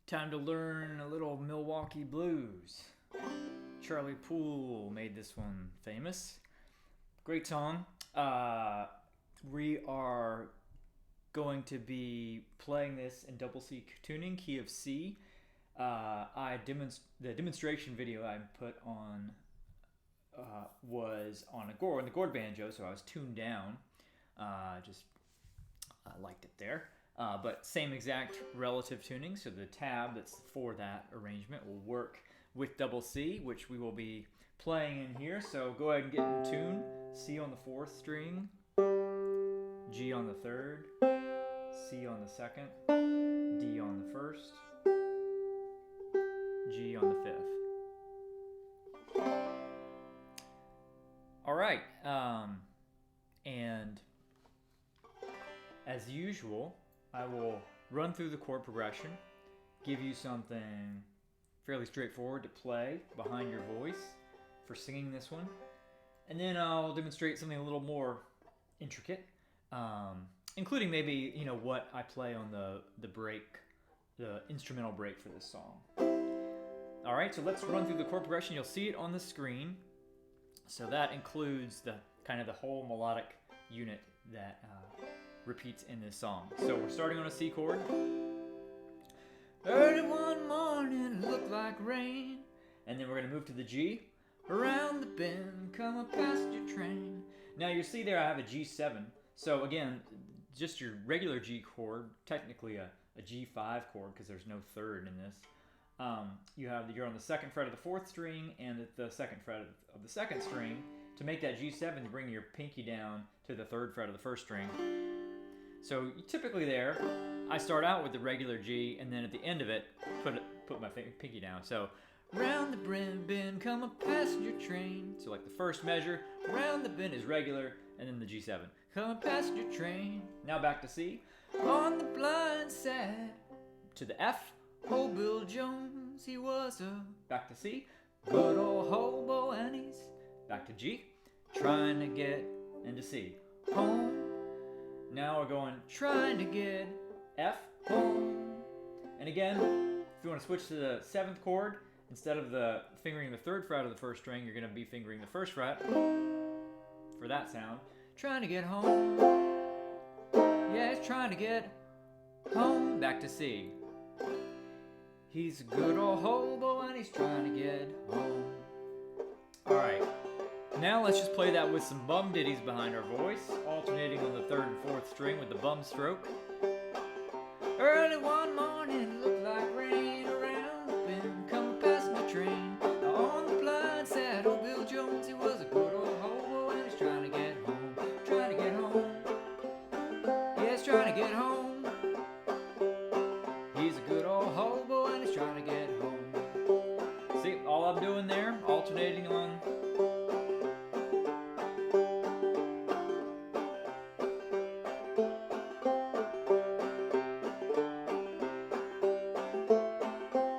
Time to learn a little Milwaukee blues. Charlie Poole made this one famous. Great song. We are going to be playing this in double C tuning, key of C. The demonstration video I put on was on the gourd banjo, so I was tuned down. I liked it there. But same exact relative tuning, so the tab that's for that arrangement will work with double C, which we will be playing in here. So go ahead and get in tune. C on the 4th string, G on the 3rd, C on the 2nd, D on the 1st, G on the 5th. All right, and as usual, I will run through the chord progression, give you something fairly straightforward to play behind your voice for singing this one, and then I'll demonstrate something a little more intricate, including maybe what I play on the instrumental break for this song. All right, so let's run through the chord progression. You'll see it on the screen. So that includes the whole melodic unit that repeats in this song. So we're starting on a C chord. Early one morning, looked like rain. And then we're going to move to the G. Around the bend, come a passenger train. Now you see there I have a G7. So again, just your regular G chord, technically a G5 chord because there's no third in this. You're on the 2nd fret of the 4th string and the 2nd fret of the 2nd string. To make that G7, you bring your pinky down to the 3rd fret of the 1st string. So typically there, I start out with the regular G, and then at the end of it, put my pinky down. So, round the bend, come a passenger train. So like the first measure, round the bend is regular, and then the G7. Come a passenger train. Now back to C. On the blind side, to the F. Old Bill Jones, he was a... Back to C. Good old hobo, and he's... Back to G. Trying to get into C. Home. Now we're going trying to get F, home. And again, if you want to switch to the 7th chord, instead of fingering the 3rd fret of the 1st string, you're going to be fingering the 1st fret for that sound. Trying to get home. Yeah, it's trying to get home. Back to C. He's a good old hobo and he's trying to get home. Alright, now let's just play that with some bum ditties behind our voice, alternating on the 3rd and 4th string with the bum stroke. Early one morning, looked like rain. Around the bend, come a passenger train. On the blind side, old Bill Jones, he was a good old hobo and he's trying to get home. Trying to get home. Yeah, he's trying to get home. He's a good old hobo and he's trying to get home. See, all I'm doing there, alternating on...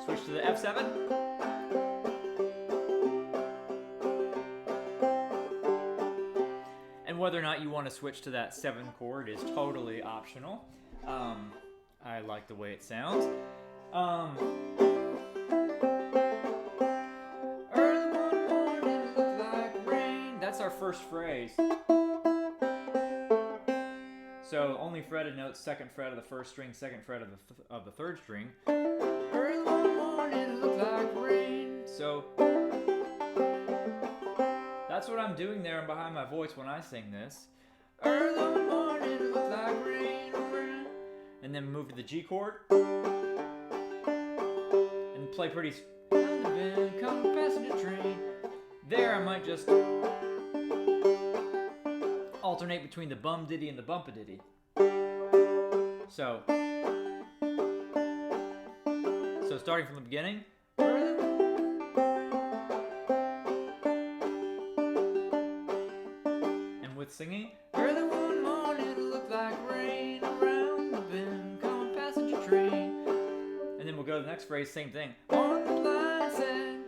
Switch to the F7. And whether or not you want to switch to that 7th chord is totally optional. I like the way it sounds. Early one morning, it looked like rain. That's our first phrase. So only fretted notes, 2nd fret of the 1st string, 2nd fret of the 3rd string. Early one morning, it looked like rain. So that's what I'm doing there behind my voice when I sing this. Early one morning, it looked like rain. And then move to the G chord and play pretty. Come passenger train. There I might just alternate between the bum ditty and the bumpaditty. So starting from the beginning. And with singing. Early one morning it looked like rain. Around the bend, come passenger train. And then we'll go to the next phrase, same thing. On the blind side.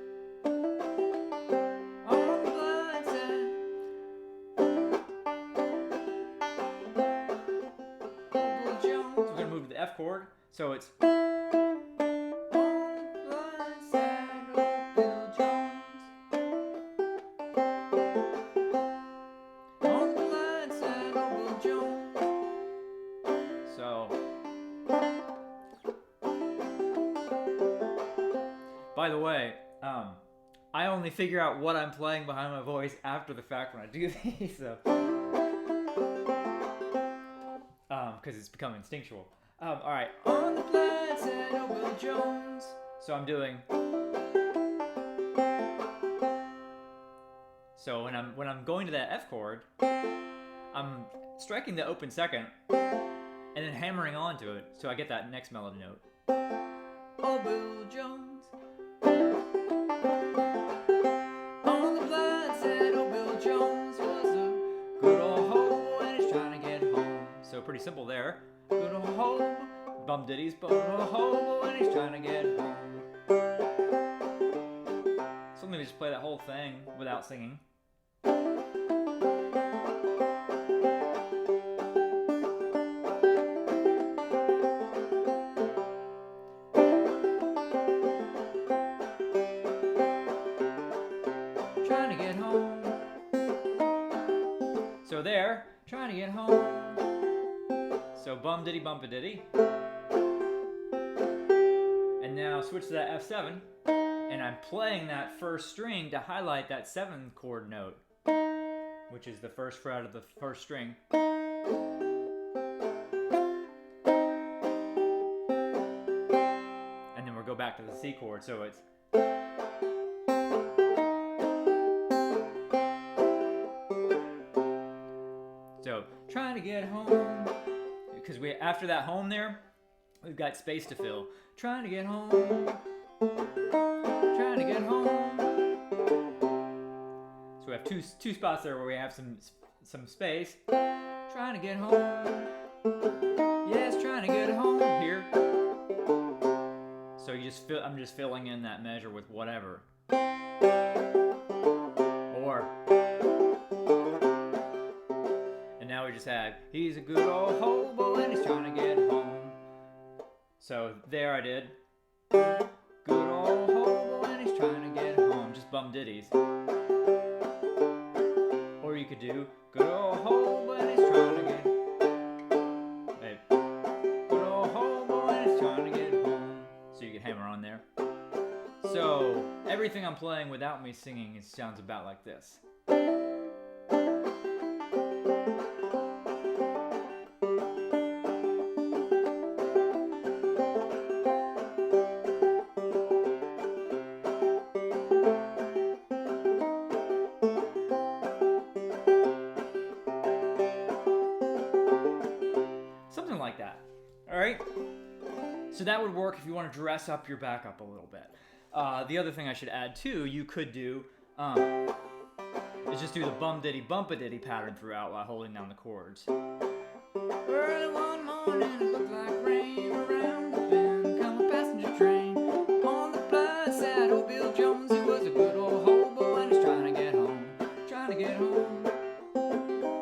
On the blind side. Old Bill Jones. We're going to move to the F chord. So it's By the way, I only figure out what I'm playing behind my voice after the fact when I do these, so because it's become instinctual. All right, on the plaid said Bill Jones. So I'm doing. So when I'm going to that F chord, I'm striking the open second and then hammering onto it, so I get that next melody note. Oh, Bill Jones. On the plaid said, oh, Bill Jones was a good old hobo and he's trying to get home. So pretty simple there. Good old hobo, bum ditties, but old hobo and he's trying to get home. So let me just play that whole thing without singing. Trying to get home. So there, trying to get home. So bum diddy bump a diddy. And now switch to that F7, and I'm playing that first string to highlight that 7th chord note, which is the first fret of the first string. And then we'll go back to the C chord, so it's. So trying to get home, because after that home there, we've got space to fill. Trying to get home, trying to get home. So we have two spots there where we have some space. Trying to get home, yes, trying to get home here. So I'm just filling in that measure with whatever. Or. Now we just had, he's a good old hobo and he's trying to get home. So there I did. Good old hobo and he's trying to get home. Just bum ditties. Or you could do, good old hobo and he's trying to get. Hey. Good old hobo and he's trying to get home. So you could hammer on there. So everything I'm playing without me singing, it sounds about like this. Like that. All right. So that would work if you want to dress up your backup a little bit. The other thing I should add too, you could do is just do the bum diddy bump a diddy pattern throughout while holding down the chords. Early one morning, it looked like rain around the bend. Come a passenger train on the plaid said, oh, Bill Jones, he was a good old hobo and he's trying to get home. Trying to get home.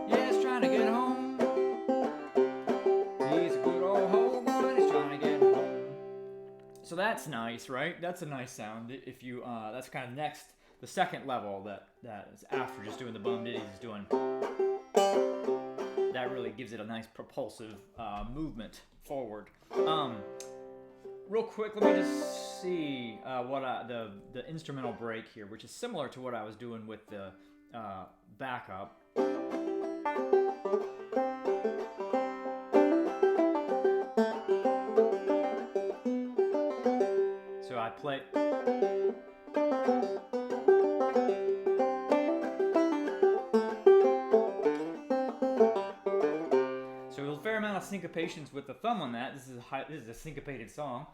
Yes, trying to get home. So that's nice, right? That's a nice sound. If you, that's kind of next, the second level that is after just doing the bum diddies is doing. That really gives it a nice propulsive movement forward. Real quick, let me just see the instrumental break here, which is similar to what I was doing with the backup. So I play. So a fair amount of syncopations with the thumb on that. This is a syncopated song.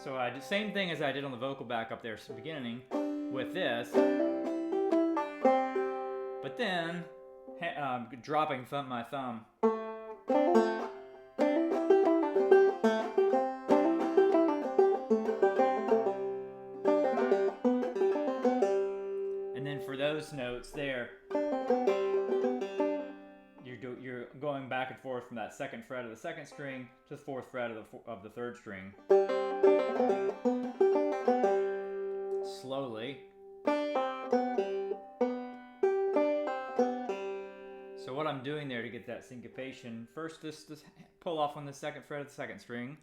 So I did the same thing as I did on the vocal backup there at the beginning with this, but then dropping my thumb. And then for those notes there, you're going back and forth from that second fret of the second string to the fourth fret of the third string. Slowly. So what I'm doing there to get that syncopation, first this pull off on the second fret of the second string.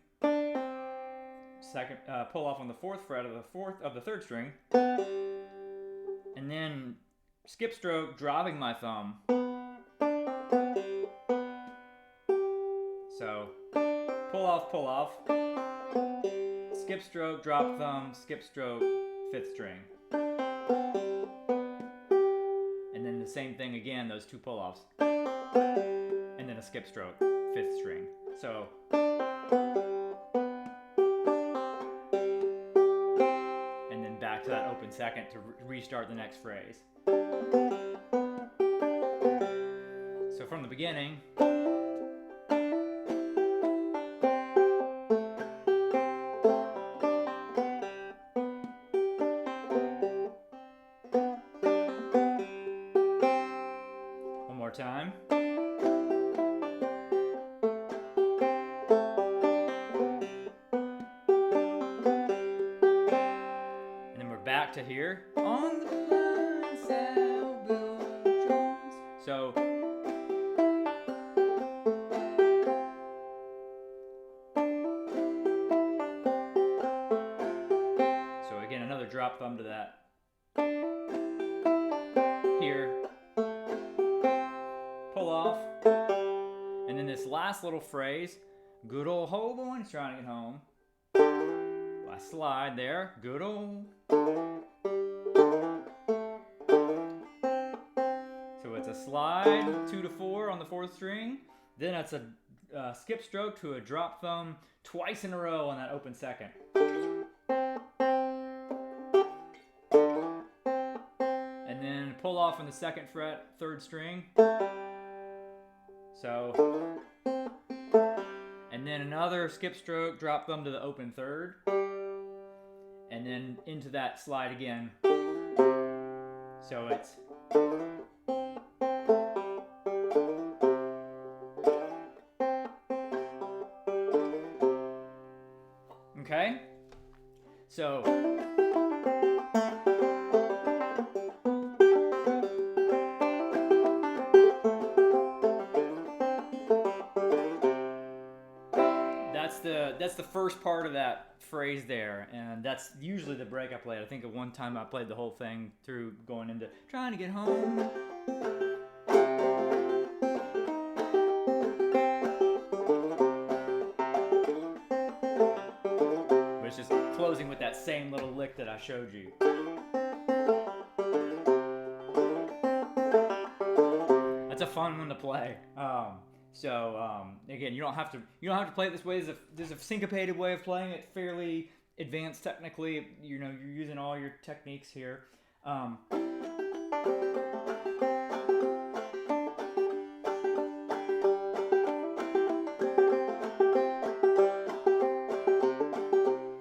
second, pull off on the 4th fret of the 3rd string, and then skip stroke, dropping my thumb. So pull off, skip stroke, drop thumb, skip stroke, 5th string. And then the same thing again, those 2 pull-offs. And then a skip stroke, 5th string. So and then back to that open 2nd to restart the next phrase. So from the beginning, one more time. And then we're back to here. On the blind side, Bill Jones. So again, another drop thumb to that. Here. Pull off. And then this last little phrase, good old Hoboy's trying to get home. I slide there, good old. So it's a slide, 2 to 4 on the 4th string. Then it's a skip stroke to a drop thumb twice in a row on that open 2nd. And then pull off on the 2nd fret, 3rd string. So, and then another skip stroke, drop thumb to the open 3rd. And then into that slide again. So it's okay. So that's the first part of that phrase there, and that's usually the break I played. I think at one time I played the whole thing through going into trying to get home. But it's just closing with that same little lick that I showed you. That's a fun one to play. Again, you don't have to play it this way. There's a syncopated way of playing it, fairly advanced technically. You know, you're using all your techniques here. You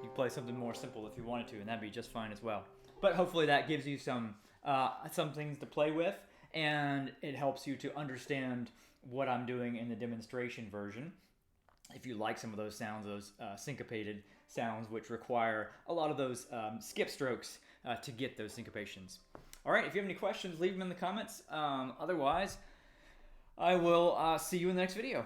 can play something more simple if you wanted to, and that'd be just fine as well. But hopefully that gives you some things to play with, and it helps you to understand what I'm doing in the demonstration version. If you like some of those sounds, those syncopated sounds, which require a lot of those skip strokes to get those syncopations. All right, if you have any questions, leave them in the comments. Otherwise, I will see you in the next video.